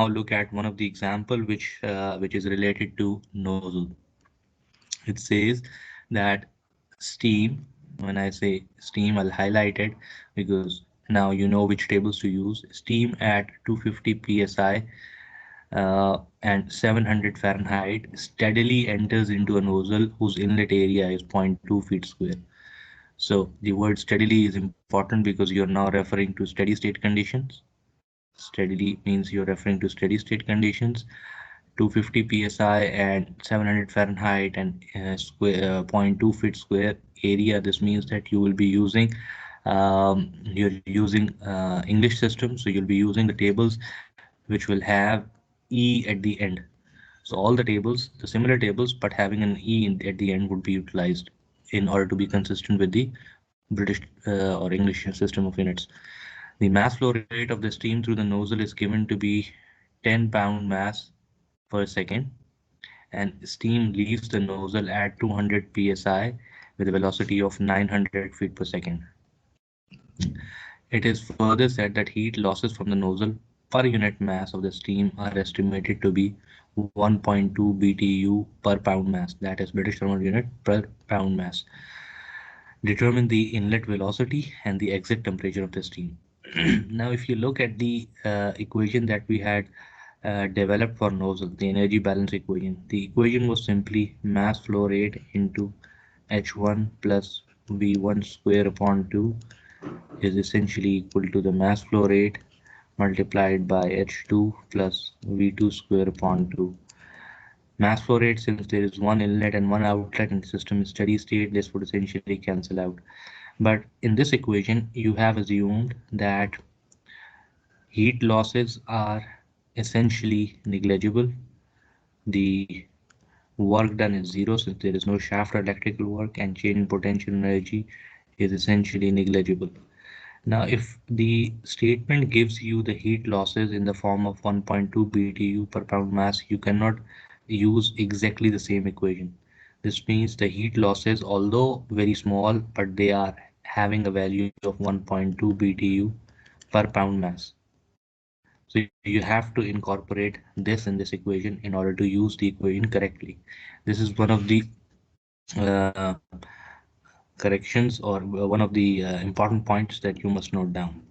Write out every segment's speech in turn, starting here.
look at one of the example which is related to nozzle. It says that steam, when I say steam, I'll highlight it because now you know which tables to use. Steam at 250 psi and 700 Fahrenheit steadily enters into a nozzle whose inlet area is 0.2 feet square. So the word steadily is important because you're now referring to steady state conditions. Steadily means you're referring to steady state conditions. 250 psi and 700 Fahrenheit and square 0.2 feet square area. This means that you will be using you're using English system, so you'll be using the tables which will have E at the end. So all the tables, the similar tables, but having an at the end would be utilized in order to be consistent with the British or English system of units. The mass flow rate of the steam through the nozzle is given to be 10 pound mass per second, and steam leaves the nozzle at 200 psi with a velocity of 900 feet per second. It is further said that heat losses from the nozzle per unit mass of the steam are estimated to be 1.2 BTU per pound mass, that is British thermal unit per pound mass. Determine the inlet velocity and the exit temperature of the steam. Now, if you look at the equation that we had developed for nozzle, the energy balance equation, the equation was simply mass flow rate into H1 plus V1 square upon 2 is essentially equal to the mass flow rate multiplied by H2 plus V2 square upon 2. Mass flow rate, since there is one inlet and one outlet in the system in steady state, this would essentially cancel out. But in this equation, you have assumed that heat losses are essentially negligible. The work done is zero since there is no shaft or electrical work, and change in potential energy is essentially negligible. Now, if the statement gives you the heat losses in the form of 1.2 BTU per pound mass, you cannot use exactly the same equation. This means the heat losses, although very small, but they are having a value of 1.2 BTU per pound mass. So you have to incorporate this in this equation in order to use the equation correctly. This is one of the uh, corrections or one of the important points that you must note down.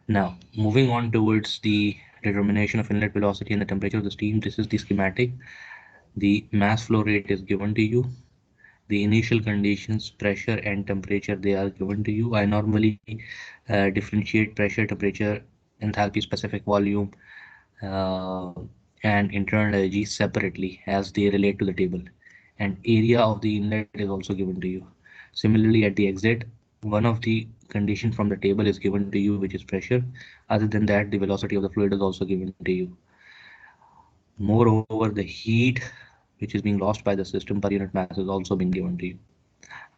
Now, moving on towards the determination of inlet velocity and the temperature of the steam, this is the schematic. The mass flow rate is given to you. The initial conditions, pressure and temperature, they are given to you. I normally differentiate pressure, temperature, enthalpy, specific volume, uh, and internal energy separately as they relate to the table. And area of the inlet is also given to you. Similarly, at the exit, one of the condition from the table is given to you, which is pressure. Other than that, the velocity of the fluid is also given to you. Moreover, the heat which is being lost by the system per unit mass is also being given to you.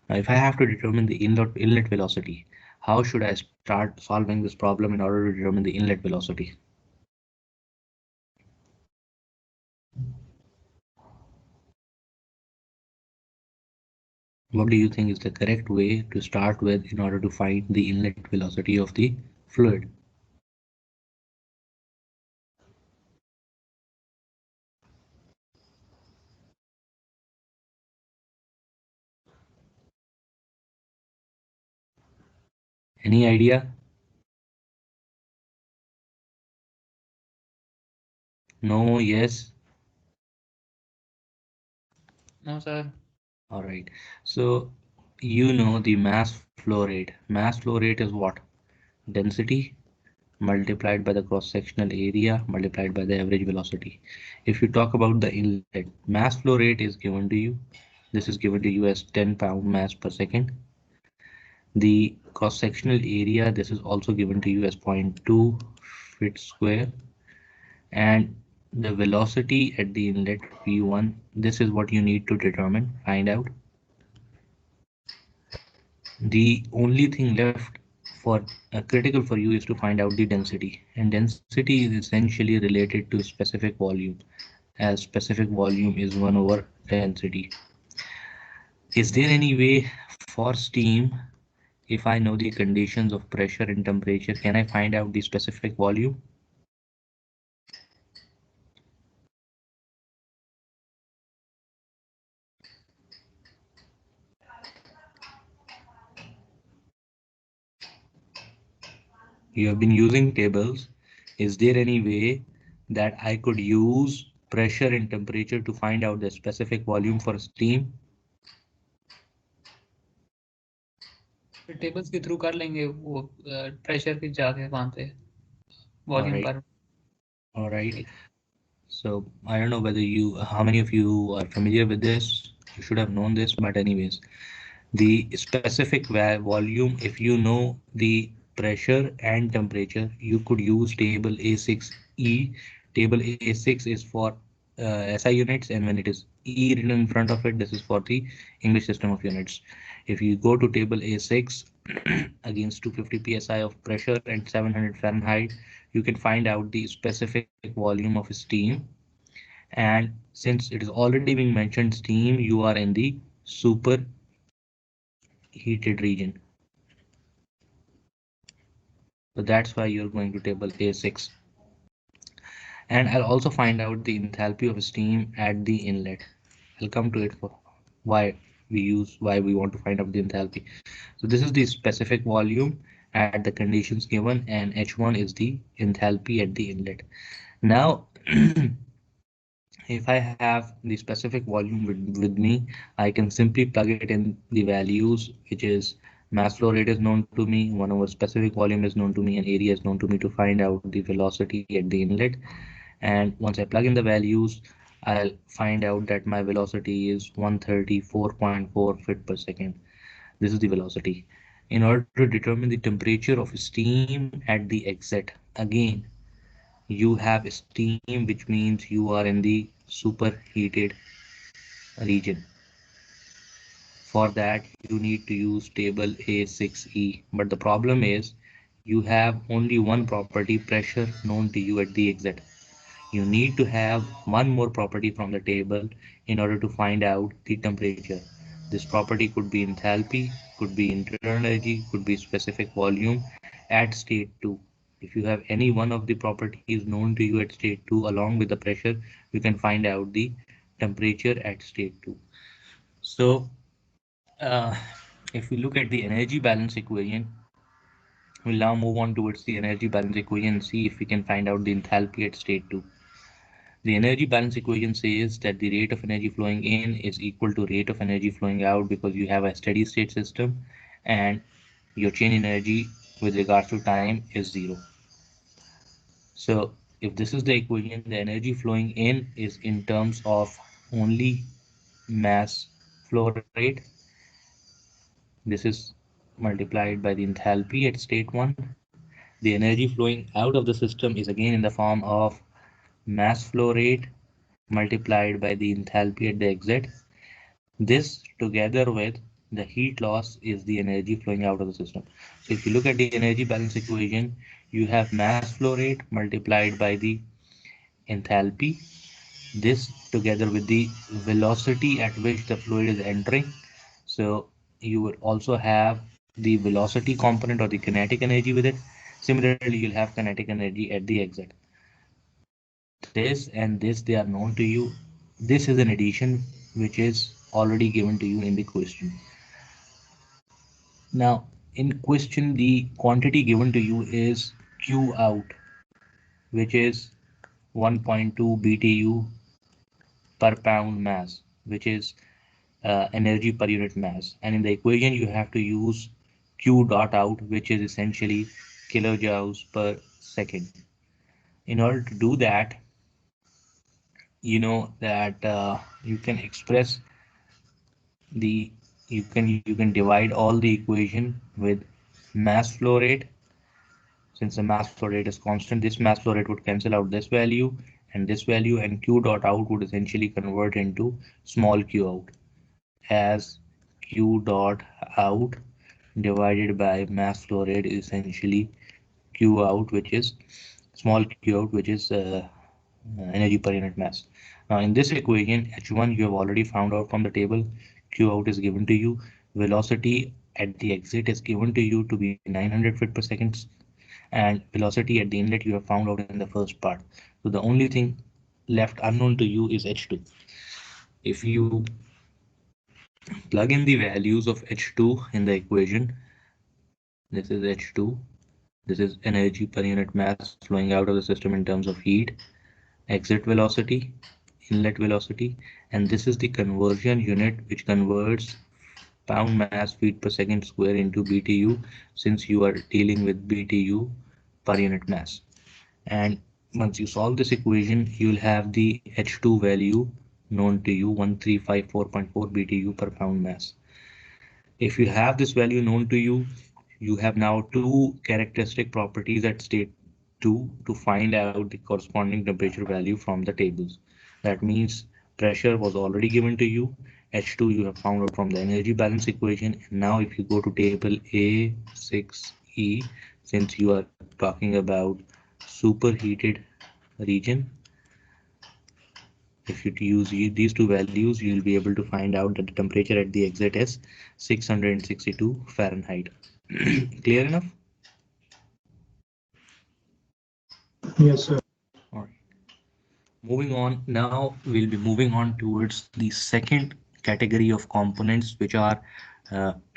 Now, if I have to determine the inlet velocity, how should I start solving this problem in order to determine the inlet velocity? What do you think is the correct way to start with in order to find the inlet velocity of the fluid? Any idea? No, yes. No, sir. All right. So you know the mass flow rate. Mass flow rate is what? Density multiplied by the cross-sectional area multiplied by the average velocity. If you talk about the inlet, mass flow rate is given to you. This is given to you as 10 pound mass per second. The cross-sectional area, this is also given to you as 0.2 feet square. And the velocity at the inlet V1, this is what you need to determine, find out. The only thing left for critical for you is to find out the density, and density is essentially related to specific volume, as specific volume is 1 over density. Is there any way for steam, if I know the conditions of pressure and temperature, can I find out the specific volume? You have been using tables. Is there any way that I could use pressure and temperature to find out the specific volume for steam? फिर tables के through कर लेंगे वो pressure के जाके वहाँ पे All volume right, पर। all right. So I don't know whether how many of you are familiar with this. You should have known this, but anyways, the specific volume, if you know the pressure and temperature, you could use table A6E. Table A6 is for SI units, and when it is E written in front of it, this is for the English system of units. If you go to table A6 against 250 psi of pressure and 700 Fahrenheit, you can find out the specific volume of steam. And since it is already being mentioned steam, you are in the super heated region. So that's why you're going to table A6. And I'll also find out the enthalpy of steam at the inlet. I'll come to it for why we want to find out the enthalpy. So this is the specific volume at the conditions given, and H1 is the enthalpy at the inlet. Now, if I have the specific volume with me, I can simply plug it in the values, which is mass flow rate is known to me, 1 over specific volume is known to me, and area is known to me to find out the velocity at the inlet. And once I plug in the values, I'll find out that my velocity is 134.4 feet per second. This is the velocity. In order to determine the temperature of steam at the exit, again, you have steam, which means you are in the superheated region. For that, you need to use table A6E. But the problem is you have only one property, pressure, known to you at the exit. You need to have one more property from the table in order to find out the temperature. This property could be enthalpy, could be internal energy, could be specific volume at state 2. If you have any one of the properties known to you at state 2 along with the pressure, you can find out the temperature at state 2. So uh, if we look at the energy balance equation, we'll now move on towards the energy balance equation and see if we can find out the enthalpy at state 2. The energy balance equation says that the rate of energy flowing in is equal to rate of energy flowing out because you have a steady state system, and your change in energy with regards to time is zero. So if this is the equation, the energy flowing in is in terms of only mass flow rate. This is multiplied by the enthalpy at state 1. The energy flowing out of the system is again in the form of mass flow rate multiplied by the enthalpy at the exit. This together with the heat loss is the energy flowing out of the system. So if you look at the energy balance equation, you have mass flow rate multiplied by the enthalpy. This together with the velocity at which the fluid is entering. So you will also have the velocity component or the kinetic energy with it. Similarly, you'll have kinetic energy at the exit. This and this, they are known to you. This is an addition which is already given to you in the question. Now, in question, the quantity given to you is Q out, which is 1.2 BTU per pound mass, which is energy per unit mass. And in the equation, you have to use Q dot out, which is essentially kilojoules per second. In order to do that, you know that you can express the you can divide all the equation with mass flow rate. Since the mass flow rate is constant, this mass flow rate would cancel out this value and this value, and Q dot out would essentially convert into small q out as Q dot out divided by mass flow rate is essentially Q out, which is small q out, which is energy per unit mass. Now in this equation, H1 you have already found out from the table. Q out is given to you. Velocity at the exit is given to you to be 900 feet per second, and velocity at the inlet you have found out in the first part. So the only thing left unknown to you is H2. If you plug in the values of H2 in the equation, this is H2, This is energy per unit mass flowing out of the system in terms of heat, exit velocity, inlet velocity, and this is the conversion unit which converts pound mass feet per second square into BTU, since you are dealing with BTU per unit mass. And once you solve this equation, you will have the H2 value known to you, 1354.4 BTU per pound mass. If you have this value known to you, you have now two characteristic properties at state 2 to find out the corresponding temperature value from the tables. That means pressure was already given to you, H2 you have found out from the energy balance equation, and now if you go to table A6E, since you are talking about superheated region, if you use these two values, you will be able to find out that the temperature at the exit is 662 Fahrenheit. Clear enough? Yes, sir. All right. Moving on, now we'll be moving on towards the second category of components, which are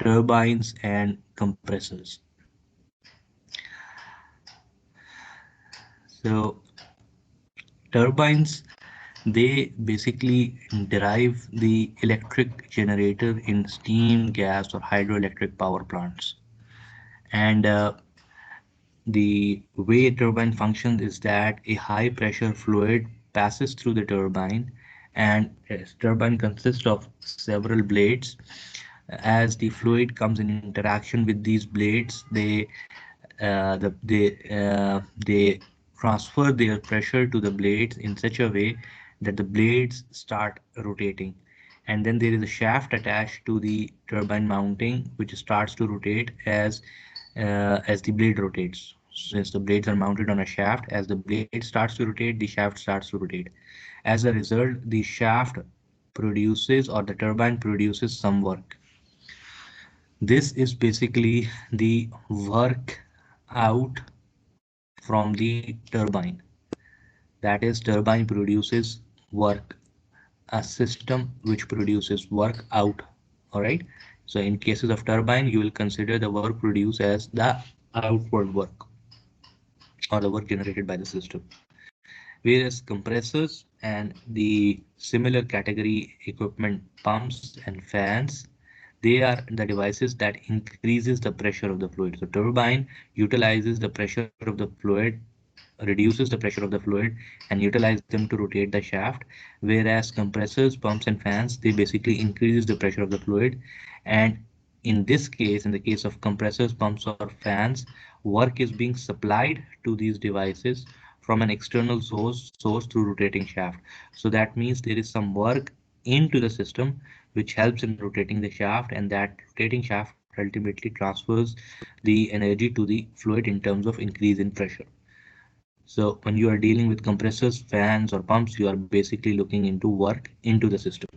turbines and compressors. So turbines, they basically derive the electric generator in steam, gas, or hydroelectric power plants. And the way a turbine functions is that a high pressure fluid passes through the turbine, and a turbine consists of several blades. As the fluid comes in interaction with these blades, they transfer their pressure to the blades in such a way that the blades start rotating, and then there is a shaft attached to the turbine mounting which starts to rotate as the blade rotates. Since the blades are mounted on a shaft, as the blade starts to rotate, the shaft starts to rotate. As a result, the shaft produces, or the turbine produces, some work. This is basically the work out from the turbine. That is, turbine produces work, a system which produces work out. All right. So in cases of turbine, you will consider the work produced as the outward work, or the work generated by the system. Whereas compressors and the similar category equipment, pumps and fans, they are the devices that increases the pressure of the fluid. So turbine utilizes the pressure of the fluid, reduces the pressure of the fluid, and utilize them to rotate the shaft, whereas compressors, pumps and fans, they basically increases the pressure of the fluid. And in this case, in the case of compressors, pumps or fans, work is being supplied to these devices from an external source through rotating shaft. So that means there is some work into the system which helps in rotating the shaft, and that rotating shaft ultimately transfers the energy to the fluid in terms of increase in pressure. So when you are dealing with compressors, fans or pumps, you are basically looking into work into the system.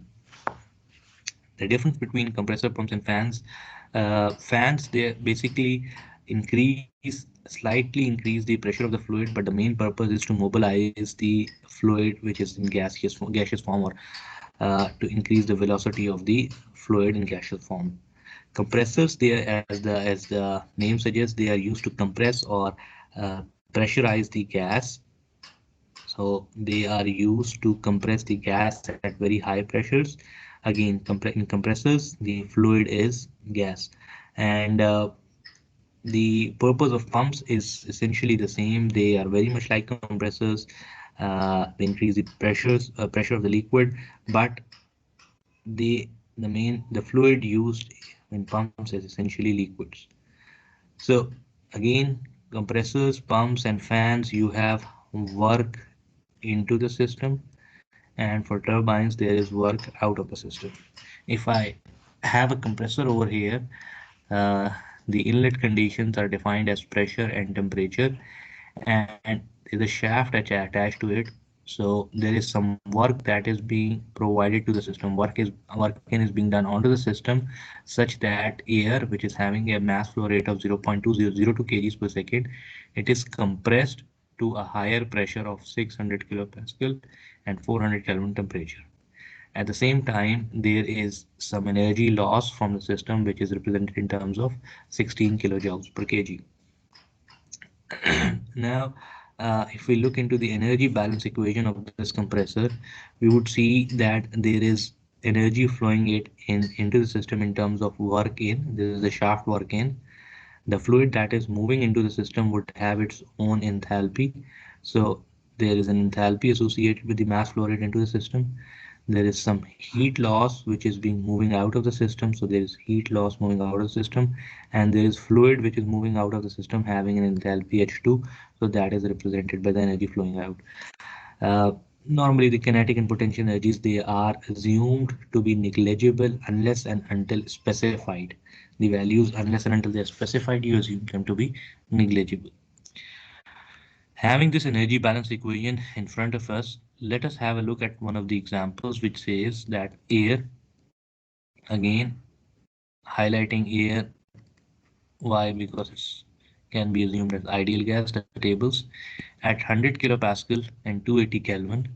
The difference between compressor, pumps and fans, they basically slightly increase the pressure of the fluid, but the main purpose is to mobilize the fluid which is in gaseous form, or to increase the velocity of the fluid in gaseous form. Compressors, they are, as the name suggests, they are used to compress or pressurize the gas. So they are used to compress the gas at very high pressures. Again, in compressors, the fluid is gas. And the purpose of pumps is essentially the same. They are very much like compressors. They increase the pressure of the liquid, but the fluid used in pumps is essentially liquids. So again, compressors, pumps and fans, you have work into the system, and for turbines there is work out of the system. If I have a compressor over here, uh, the inlet conditions are defined as pressure and temperature, and there's a shaft attached to it. So there is some work that is being provided to the system. Work is being done onto the system, such that air, which is having a mass flow rate of 0.2002 kgs per second, it is compressed to a higher pressure of 600 kilopascal and 400 Kelvin temperature. At the same time, there is some energy loss from the system, which is represented in terms of 16 kilojoules per kg. Now, if we look into the energy balance equation of this compressor, we would see that there is energy flowing it in into the system in terms of work in. This is the shaft work in. The fluid that is moving into the system would have its own enthalpy. So there is an enthalpy associated with the mass flow rate into the system. There is some heat loss which is being moving out of the system. So there is heat loss moving out of the system, and there is fluid which is moving out of the system having an enthalpy H2. So that is represented by the energy flowing out. Uh, Normally, the kinetic and potential energies, they are assumed to be negligible unless and until specified. The values, unless and until they are specified, you assume them to be negligible. Having this energy balance equation in front of us, let us have a look at one of the examples which says that air, again highlighting air, why? Because it can be assumed as ideal gas, the tables, at 100 kilopascal and 280 Kelvin.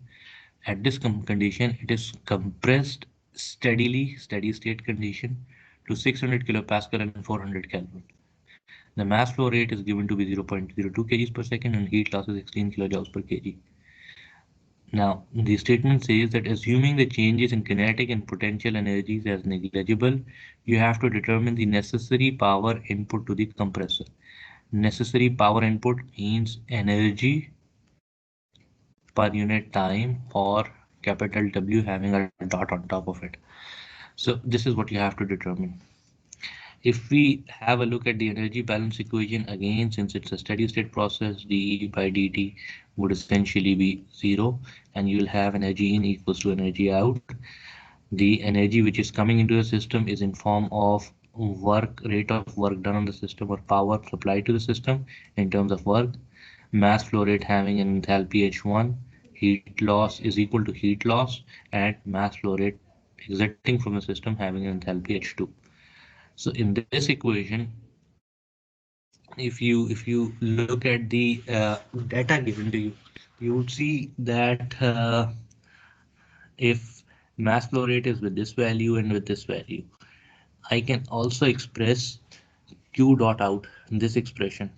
At this condition, it is compressed steadily, steady state condition, to 600 kilopascal and 400 Kelvin. The mass flow rate is given to be 0.02 kgs per second and heat loss is 16 kilojoules per kg. Now, the statement says that assuming the changes in kinetic and potential energies as negligible, you have to determine the necessary power input to the compressor. Necessary power input means energy per unit time, or capital W having a dot on top of it. So this is what you have to determine. If we have a look at the energy balance equation again, since it's a steady state process, dE by dt would essentially be zero, and you'll have energy in equals to energy out. The energy which is coming into the system is in form of rate of work done on the system, or power supplied to the system in terms of work. Mass flow rate having an enthalpy H1, heat loss is equal to heat loss, and mass flow rate exiting from the system having an enthalpy H2. So in this equation, if you look at the data given to you, you would see that if mass flow rate is with this value and with this value, I can also express q dot out in this expression.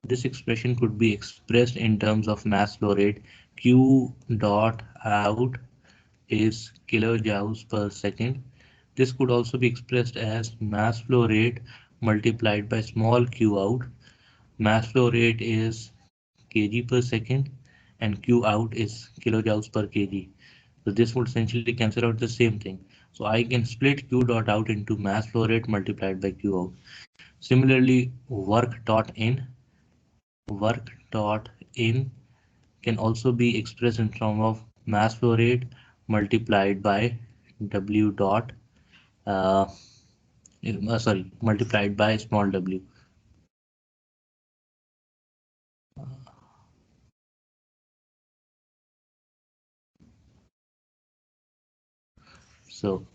This expression could be expressed in terms of mass flow rate. Q dot out is kilojoules per second. This could also be expressed as mass flow rate multiplied by small q out. Mass flow rate is kg per second and q out is kilojoules per kg. So this would essentially cancel out the same thing. So I can split q dot out into mass flow rate multiplied by q out. Similarly, work dot in can also be expressed in terms of mass flow rate multiplied by w dot multiplied by small w. So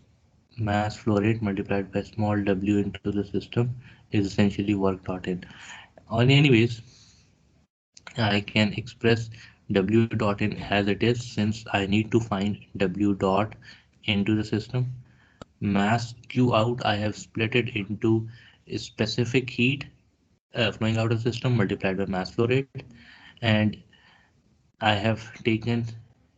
mass flow rate multiplied by small w into the system is essentially work dot in. Anyways, I can express w dot in as it is, since I need to find w dot into the system. Mass q out, I have split it into a specific heat flowing out of the system multiplied by mass flow rate, and I have taken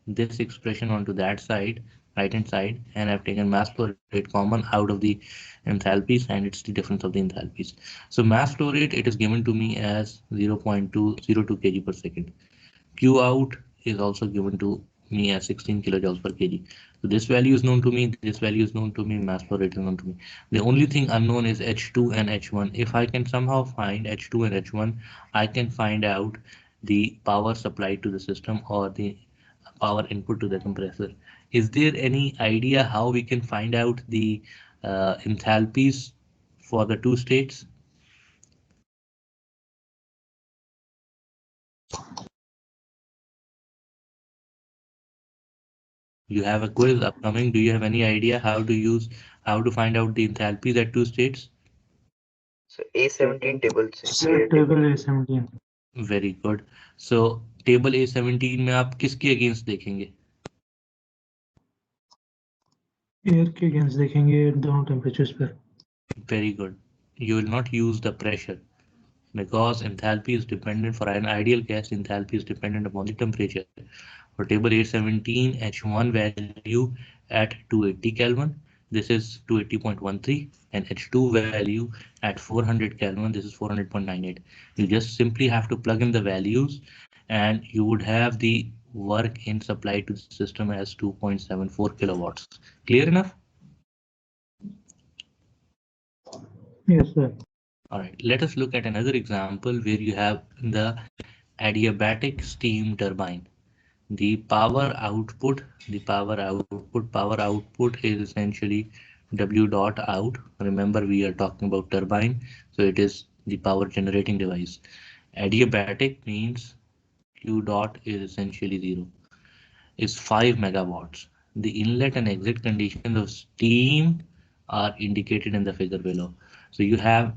this expression onto that side, right hand side, and I've taken mass flow rate common out of the enthalpies, and it's the difference of the enthalpies. So mass flow rate, it is given to me as 0.202 kg per second. Q out is also given to me as 16 kilojoules per kg. So this value is known to me, this value is known to me, mass flow rate is known to me. The only thing unknown is H2 and H1. If I can somehow find H2 and H1, I can find out the power supplied to the system or the power input to the compressor. Is there any idea how we can find out the enthalpies for the two states? You have a quiz upcoming. Do you have any idea how to find out the enthalpies at two states? So A17 table से Sir, table A17. Very good. So table A17 में आप किसके against देखेंगे? Air के against देखेंगे दोनों temperatures पर. Very good. You will not use the pressure. because enthalpy is dependent for an ideal gas, enthalpy is dependent upon the temperature. For table 817, H1 value at 280 Kelvin, this is 280.13, and H2 value at 400 Kelvin, this is 400.98. You just simply have to plug in the values and you would have the work in supplied to the system as 2.74 kilowatts. Clear enough? Yes, sir. All right, let us look at another example where you have the adiabatic steam turbine. The power output is essentially W dot out. Remember, we are talking about turbine, so it is the power generating device. Adiabatic means Q dot is essentially zero, is 5 megawatts. The inlet and exit conditions of steam are indicated in the figure below. So you have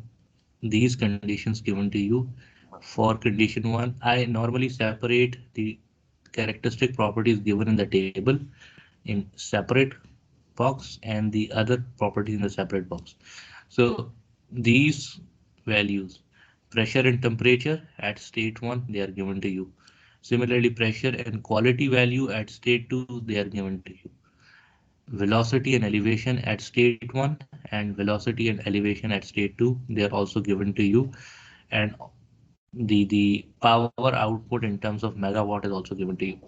these conditions given to you. For condition 1, I normally separate the characteristic properties given in the table in separate box and the other properties in the separate box. So these values, pressure and temperature at state 1, they are given to you. Similarly, pressure and quality value at state 2, they are given to you. Velocity and elevation at state 1 and velocity and elevation at state 2, they are also given to you. And the power output in terms of megawatt is also given to you.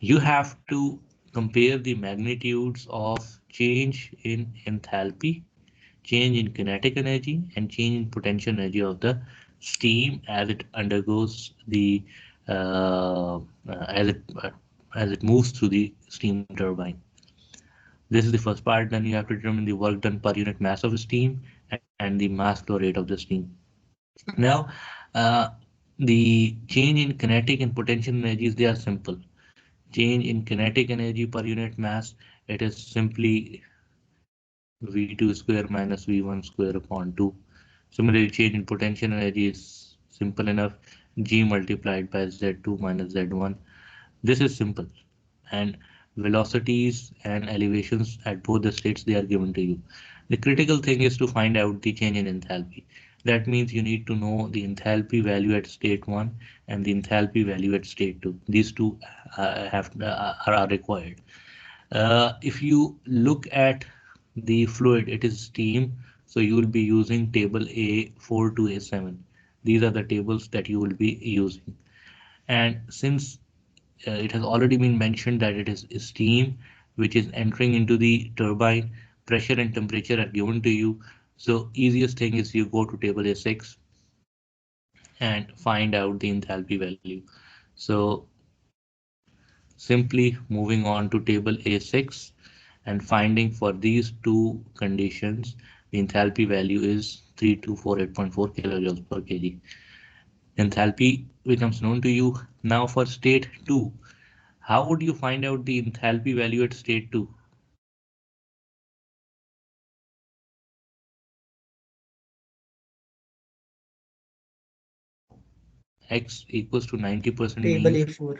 You have to compare the magnitudes of change in enthalpy, change in kinetic energy, and change in potential energy of the steam as it undergoes the uh, as it moves through the steam turbine. This is the first part. Then you have to determine the work done per unit mass of the steam and the mass flow rate of the steam. Now, uh, the change in kinetic and potential energies, they are simple. Change in kinetic energy per unit mass, it is simply V2 square minus V1 square upon 2. Similarly, change in potential energy is simple enough, G multiplied by Z2 minus Z1. This is simple. And velocities and elevations at both the states, they are given to you. The critical thing is to find out the change in enthalpy. That means you need to know the enthalpy value at state 1 and the enthalpy value at state 2. These two are required. If you look at the fluid, it is steam, so you will be using table A4 to A7. These are the tables that you will be using. And since it has already been mentioned that it is steam which is entering into the turbine, pressure and temperature are given to you. So easiest thing is you go to table A6 and find out the enthalpy value. So simply moving on to table A6 and finding for these two conditions, the enthalpy value is 3248.4 kilojoules per kg. Enthalpy becomes known to you. Now for state 2, how would you find out the enthalpy value at state 2? X equals to 90% Table means A4.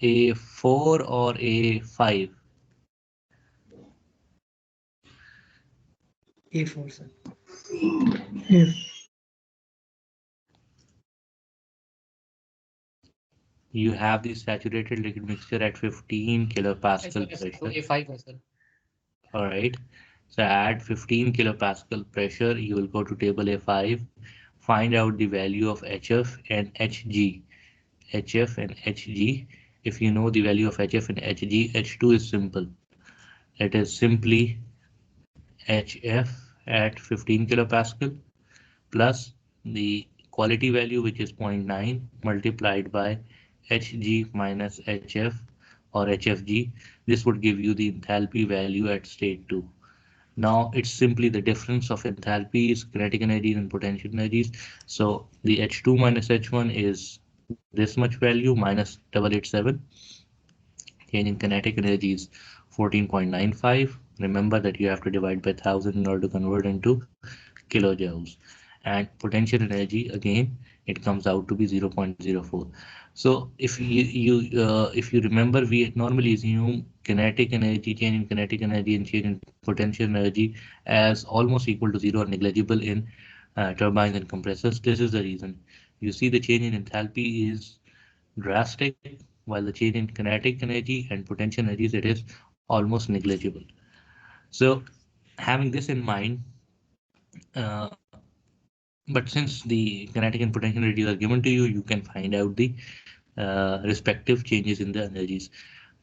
A4 or A5? A4, sir. If You have the saturated liquid mixture at 15 kilopascal Yes, sir. So pressure. A5 है sir. All right. So at 15 kilopascal pressure, you will go to table A5, find out the value of HF and HG. HF and HG. If you know the value of HF and HG, H2 is simple. It is simply HF at 15 kilopascal plus the quality value, which is 0.9, multiplied by Hg minus Hf or HFG. This would give you the enthalpy value at state 2. Now it's simply the difference of enthalpies, kinetic energies and potential energies. So the H2 minus H1 is this much value minus 887. Change in kinetic energy is 14.95. Remember that you have to divide by 1000 in order to convert into kilojoules. And potential energy, again, it comes out to be 0.04. So if you remember, we normally assume kinetic energy, change in kinetic energy and change in potential energy as almost equal to zero or negligible in turbines and compressors. This is the reason. You see the change in enthalpy is drastic, while the change in kinetic energy and potential energies, it is almost negligible. So having this in mind, uh, but since the kinetic and potential energies are given to you, you can find out the respective changes in the energies.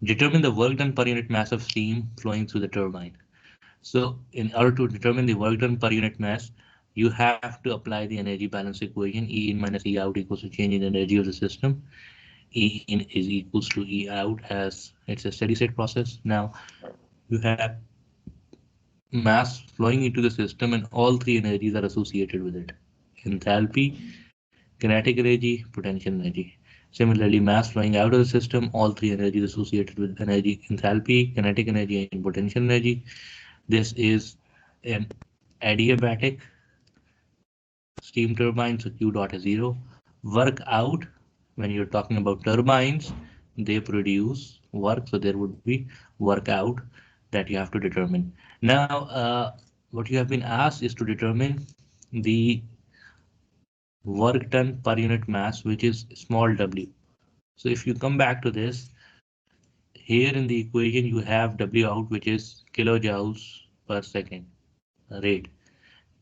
Determine the work done per unit mass of steam flowing through the turbine. So in order to determine the work done per unit mass, you have to apply the energy balance equation. E in minus E out equals to change in energy of the system. E in is equals to E out as it's a steady state process. Now you have mass flowing into the system and all three energies are associated with it. Enthalpy, kinetic energy, potential energy. Similarly, mass flowing out of the system, all three energies associated with energy, enthalpy, kinetic energy, and potential energy. This is an adiabatic steam turbine, so Q dot is zero. Work out, when you're talking about turbines, they produce work, so there would be work out that you have to determine. Now, what you have been asked is to determine the work done per unit mass, which is small w. So if you come back to this, here in the equation you have W out, which is kilojoules per second rate.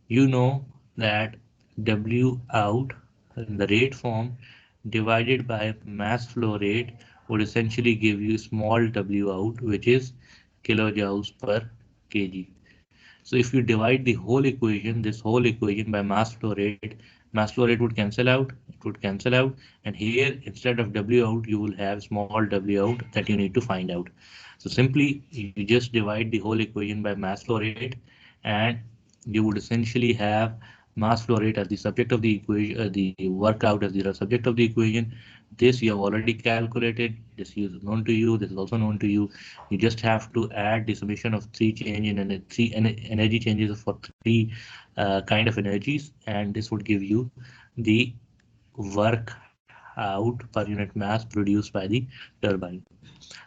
You know that W out in the rate form divided by mass flow rate would essentially give you small w out, which is kilojoules per kg. So if you divide the whole equation, this whole equation by mass flow rate would cancel out, it would cancel out, and here instead of W out, you will have small w out that you need to find out. So simply you just divide the whole equation by mass flow rate, and you would essentially have mass flow rate as the subject of the equation, the workout as the subject of the equation. This you have already calculated. This is known to you. This is also known to you. You just have to add the summation of three change in three energy changes for three kind of energies, and this would give you the work out per unit mass produced by the turbine.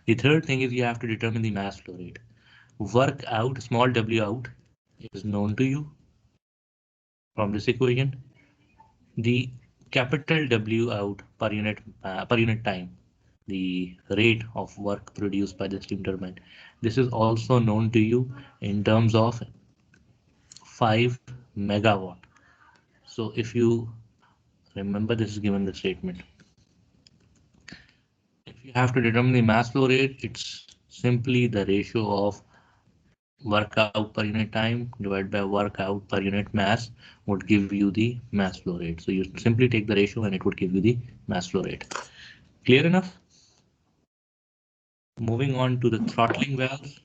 The third thing is you have to determine the mass flow rate. Work out, small w out, is known to you from this equation. The capital W out per unit time, the rate of work produced by the steam turbine. This is also known to you in terms of 5 megawatt. So if you remember, this is given the statement. If you have to determine the mass flow rate, it's simply the ratio of work out per unit time divided by work out per unit mass would give you the mass flow rate. So you simply take the ratio and it would give you the mass flow rate. Clear enough? Moving on to the throttling valves.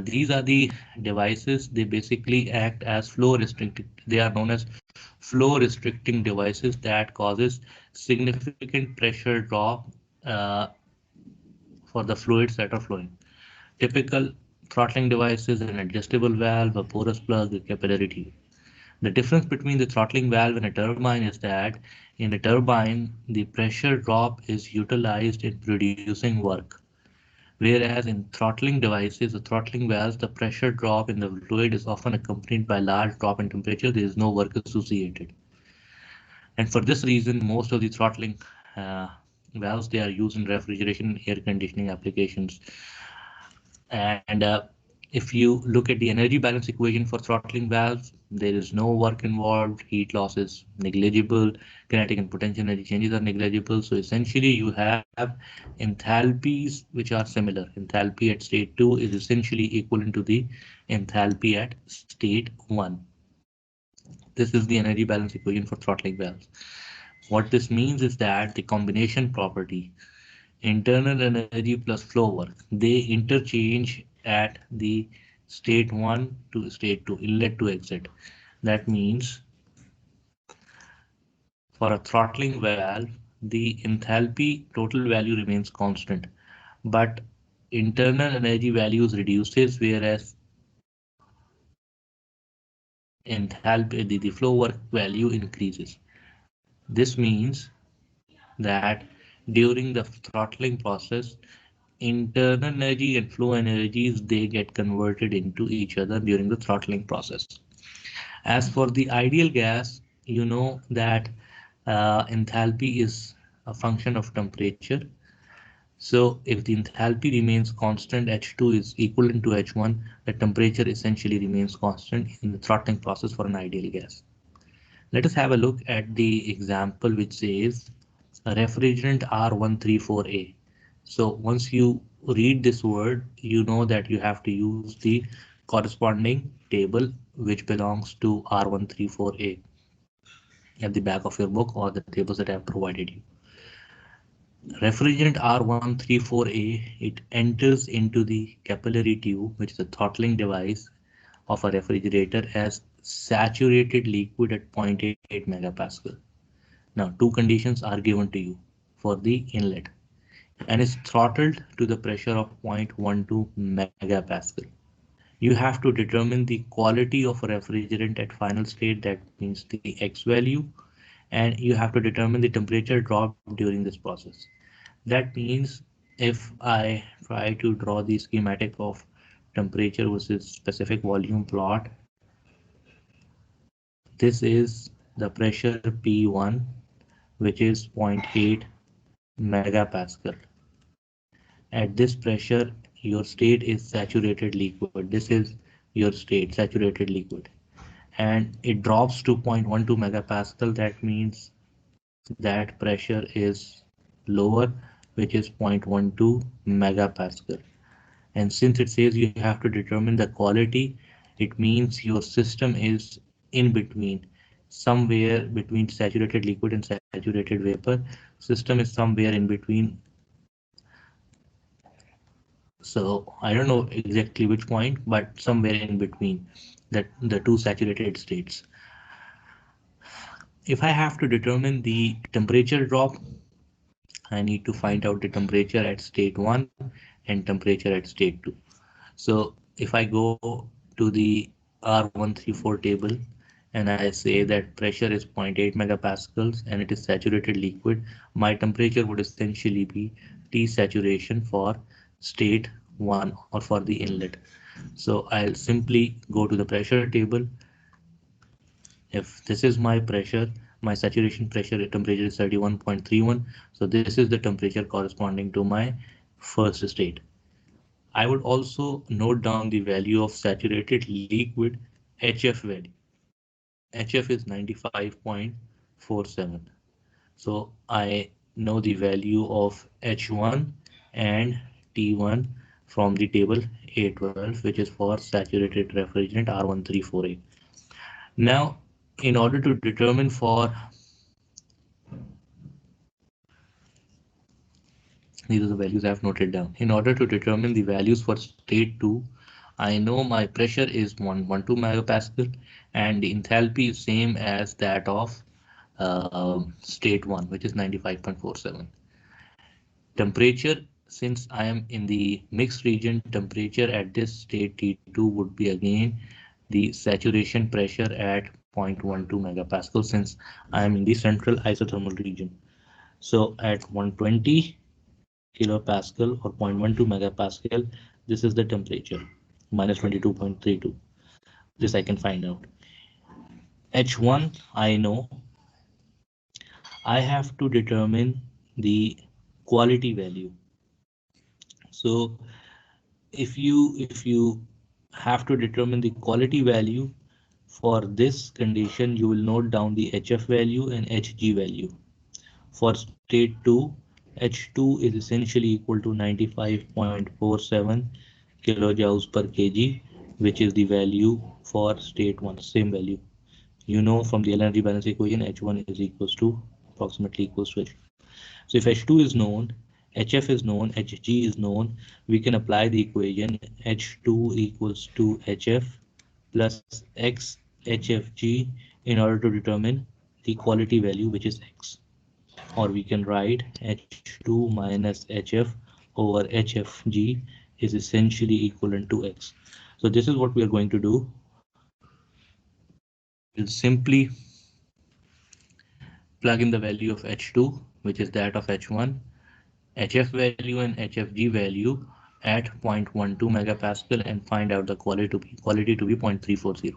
These are the devices. They basically act as flow restricting. They are known as flow restricting devices that causes significant pressure drop for the fluids that are flowing. Typical throttling devices: an adjustable valve, a porous plug, a capillary tube. The difference between the throttling valve and a turbine is that in a turbine, the pressure drop is utilized in producing work. Whereas in throttling devices, the throttling valves, the pressure drop in the fluid is often accompanied by large drop in temperature. There is no work associated. And for this reason, most of the throttling uh, valves, they are used in refrigeration, air conditioning applications. And if you look at the energy balance equation for throttling valves, there is no work involved, heat loss is negligible, kinetic and potential energy changes are negligible. So essentially you have enthalpies which are similar. Enthalpy at state 2 is essentially equivalent to the enthalpy at state 1. This is the energy balance equation for throttling valves. What this means is that the combination property, internal energy plus flow work, they interchange at the state 1 to state 2, inlet to exit. That means for a throttling valve, the enthalpy total value remains constant, but internal energy values reduces, whereas enthalpy, the flow work value increases. This means that during the throttling process, internal energy and flow energies, they get converted into each other during the throttling process. As for the ideal gas, you know that enthalpy is a function of temperature. So if the enthalpy remains constant, H2 is equivalent to H1, the temperature essentially remains constant in the throttling process for an ideal gas. Let us have a look at the example which says a refrigerant R134A. So once you read this word, you know that you have to use the corresponding table which belongs to R134A at the back of your book or the tables that I have provided you. Refrigerant R134A, it enters into the capillary tube, which is a throttling device of a refrigerator, as saturated liquid at 0.8 megapascal. Now, two conditions are given to you for the inlet and is throttled to the pressure of 0.12 megapascal. You have to determine the quality of a refrigerant at final state, that means the X value, and you have to determine the temperature drop during this process. That means if I try to draw the schematic of temperature versus specific volume plot, this is the pressure P1, which is zero point 0.8 megapascal. At this pressure, your state is saturated liquid. This is your state, saturated liquid. And it drops to 0.12 megapascal. That means that pressure is lower, which is 0.12 megapascal. And since it says you have to determine the quality, it means your system is in between, somewhere between saturated liquid and saturated vapor. System is somewhere in between. So I don't know exactly which point, but somewhere in between that the two saturated states. If I have to determine the temperature drop, I need to find out the temperature at state 1 and temperature at state 2. So if I go to the R134 table and I say that pressure is 0.8 megapascals and it is saturated liquid, my temperature would essentially be T saturation for state 1 or for the inlet. So I'll simply go to the pressure table. If this is my pressure, my saturation pressure temperature is 31.31. So this is the temperature corresponding to my first state. I would also note down the value of saturated liquid HF value. HF is 95.47. So I know the value of H1 and T1 from the table A12, which is for saturated refrigerant R134A. Now, in order to determine for, these are the values I have noted down. In order to determine the values for state 2, I know my pressure is 112 megapascal and the enthalpy is same as that of state 1, which is 95.47. Temperature, since I am in the mixed region, temperature at this state T2 would be again the saturation pressure at 0.12 megapascal, since I am in the central isothermal region. So at 120 kilopascal or 0.12 megapascal, this is the temperature, minus 22.32. This I can find out. H1, I know. I have to determine the quality value. So if you have to determine the quality value for this condition, you will note down the HF value and HG value. For state 2, H2 is essentially equal to 95.47 kilojoules per kg, which is the value for state 1, same value. You know from the energy balance equation, H1 is equals to approximately equals to H2. So if H2 is known, HF is known, Hg is known, we can apply the equation H2 equals to HF plus X HFG in order to determine the quality value, which is X. Or we can write H2 minus HF over HFG is essentially equivalent to X. So this is what we are going to do. We'll simply plug in the value of H2, which is that of H1, HF value and HFG value at 0.12 megapascal and find out the quality to be 0.340.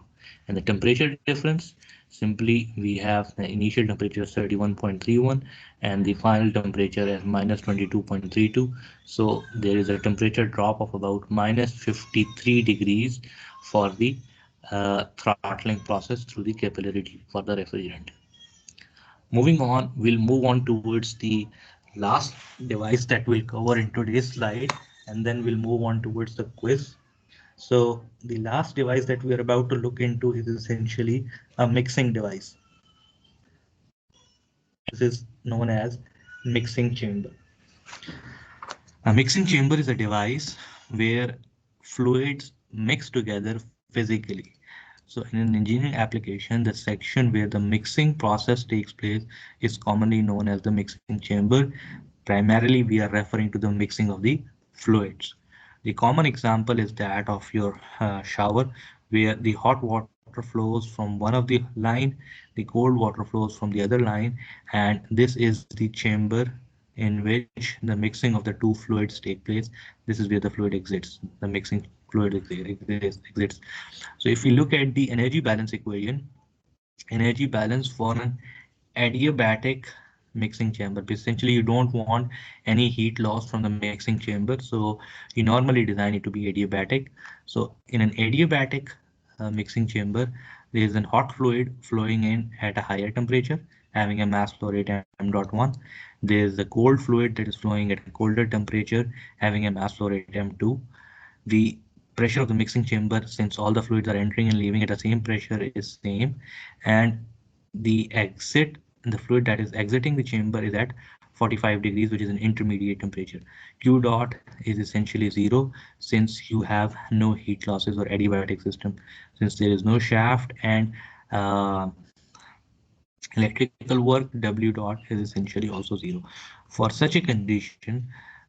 And the temperature difference, simply we have the initial temperature is 31.31 and the final temperature is minus 22.32. So there is a temperature drop of about minus 53 degrees for the throttling process through the capillary for the refrigerant. Moving on, we'll move on towards the last device that we'll cover in today's slide, and then we'll move on towards the quiz. So the last device that we are about to look into is essentially a mixing device. This is known as mixing chamber. A mixing chamber is a device where fluids mix together physically. So in an engineering application, the section where the mixing process takes place is commonly known as the mixing chamber. Primarily, we are referring to the mixing of the fluids. The common example is that of your shower, where the hot water flows from one of the line, the cold water flows from the other line, and this is the chamber in which the mixing of the two fluids take place. This is where the fluid exits, the mixing fluid exits. So if we look at the energy balance equation, energy balance for an adiabatic mixing chamber. Essentially, you don't want any heat loss from the mixing chamber, so you normally design it to be adiabatic. So in an adiabatic mixing chamber, there is a hot fluid flowing in at a higher temperature, having a mass flow rate m.1. There is a cold fluid that is flowing at a colder temperature, having a mass flow rate m2. The pressure of the mixing chamber, since all the fluids are entering and leaving at the same pressure, is same, and the fluid that is exiting the chamber is at 45 degrees, which is an intermediate temperature. Q dot is essentially zero, since you have no heat losses or adiabatic system, since there is no shaft and uh, electrical work. W dot is essentially also zero. For such a condition,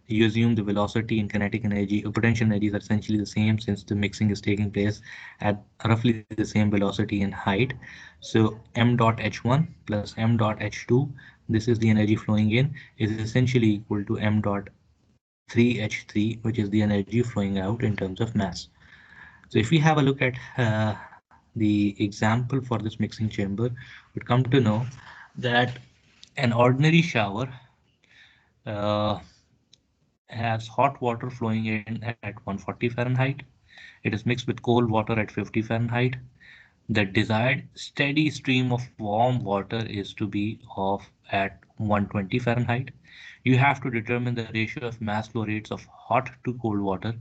you assume the velocity and kinetic energy or potential energies are essentially the same, since the mixing is taking place at roughly the same velocity and height. So m dot h1 plus m dot h2, this is the energy flowing in, is essentially equal to m dot 3h3, which is the energy flowing out in terms of mass. So if we have a look at the example for this mixing chamber, we'd come to know that an ordinary shower uh, has hot water flowing in at 140 Fahrenheit. It is mixed with cold water at 50 Fahrenheit. The desired steady stream of warm water is to be of at 120 Fahrenheit. You have to determine the ratio of mass flow rates of hot to cold water.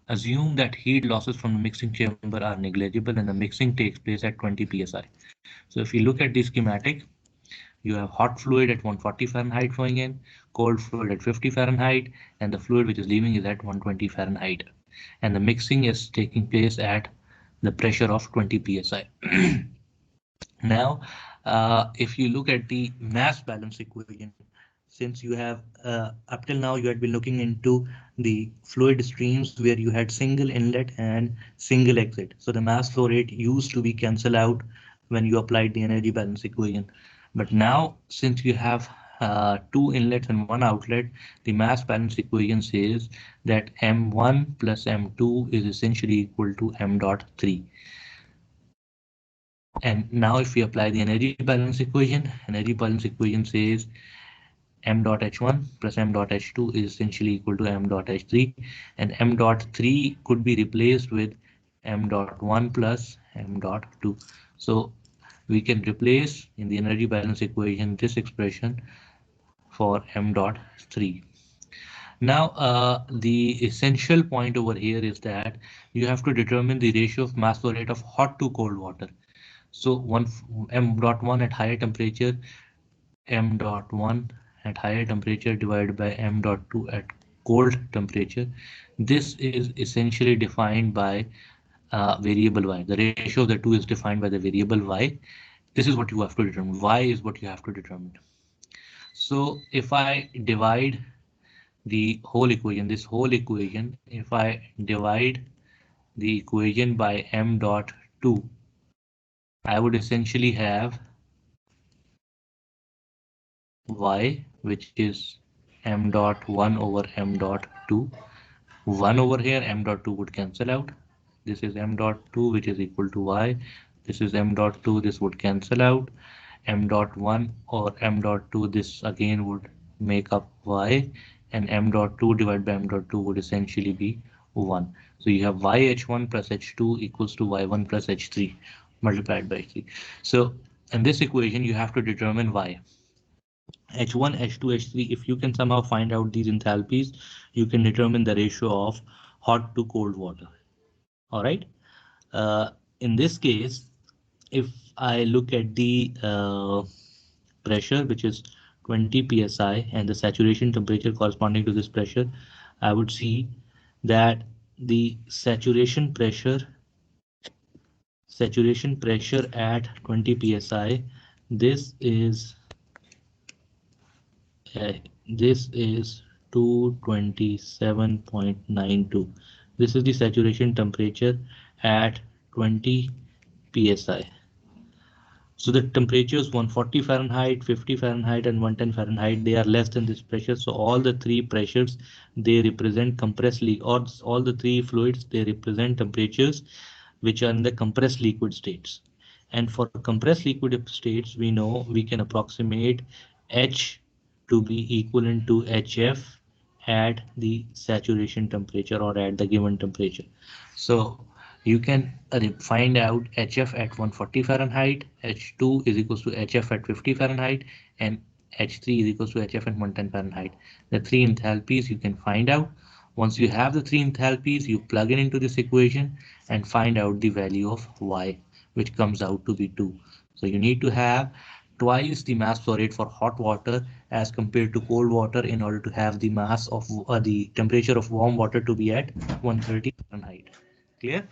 Assume that heat losses from the mixing chamber are negligible and the mixing takes place at 20 psi. So if you look at the schematic, you have hot fluid at 140 Fahrenheit flowing in, cold fluid at 50 Fahrenheit, and the fluid which is leaving is at 120 Fahrenheit. And the mixing is taking place at the pressure of 20 psi. Now, if you look at the mass balance equation, since you have up till now you had been looking into the fluid streams where you had single inlet and single exit. So the mass flow rate used to be cancelled out when you applied the energy balance equation. But now, since you have two inlets and one outlet, the mass balance equation says that m1 plus m2 is essentially equal to m dot 3. And now if we apply the energy balance equation says m dot h1 plus m dot h2 is essentially equal to m dot h3, and m dot 3 could be replaced with m dot 1 plus m dot 2. So we can replace in the energy balance equation this expression for m dot 3. Now, the essential point over here is that you have to determine the ratio of mass flow rate of hot to cold water. So m dot 1 at higher temperature, m dot 1 at higher temperature divided by m dot 2 at cold temperature. This is essentially defined by variable y. The ratio of the two is defined by the variable y. This is what you have to determine. Y is what you have to determine. So if I divide the whole equation, this whole equation, if I divide the equation by m dot 2, I would essentially have y, which is m dot 1 over m dot 2, 1 over here, m dot 2 would cancel out. This is m dot 2, which is equal to y. This is m dot 2, this would cancel out. M dot 1 or m dot 2, this again would make up y, and m dot 2 divided by m dot 2 would essentially be 1. So you have y h1 plus h2 equals to y1 plus h3 multiplied by 3. So in this equation, you have to determine y. H1, H2, H3, if you can somehow find out these enthalpies, you can determine the ratio of hot to cold water. All right. In this case, if I look at the pressure, which is 20 psi, and the saturation temperature corresponding to this pressure, I would see that the saturation pressure at 20 psi, this is uh, this is 227.92. This is the saturation temperature at 20 psi. So the temperatures 140 Fahrenheit, 50 Fahrenheit, and 110 Fahrenheit, they are less than this pressure. So all the three pressures, they represent compressed liquid, or all the three fluids, they represent temperatures which are in the compressed liquid states. And for compressed liquid states, we know we can approximate H to be equivalent to HF at the saturation temperature or at the given temperature. So you can find out HF at 140 Fahrenheit, H2 is equals to HF at 50 Fahrenheit, and H3 is equals to HF at 110 Fahrenheit. The three enthalpies you can find out. Once you have the three enthalpies, you plug it into this equation and find out the value of Y, which comes out to be 2. So you need to have twice the mass flow rate for hot water as compared to cold water in order to have the mass of the temperature of warm water to be at 130 Fahrenheit. Clear?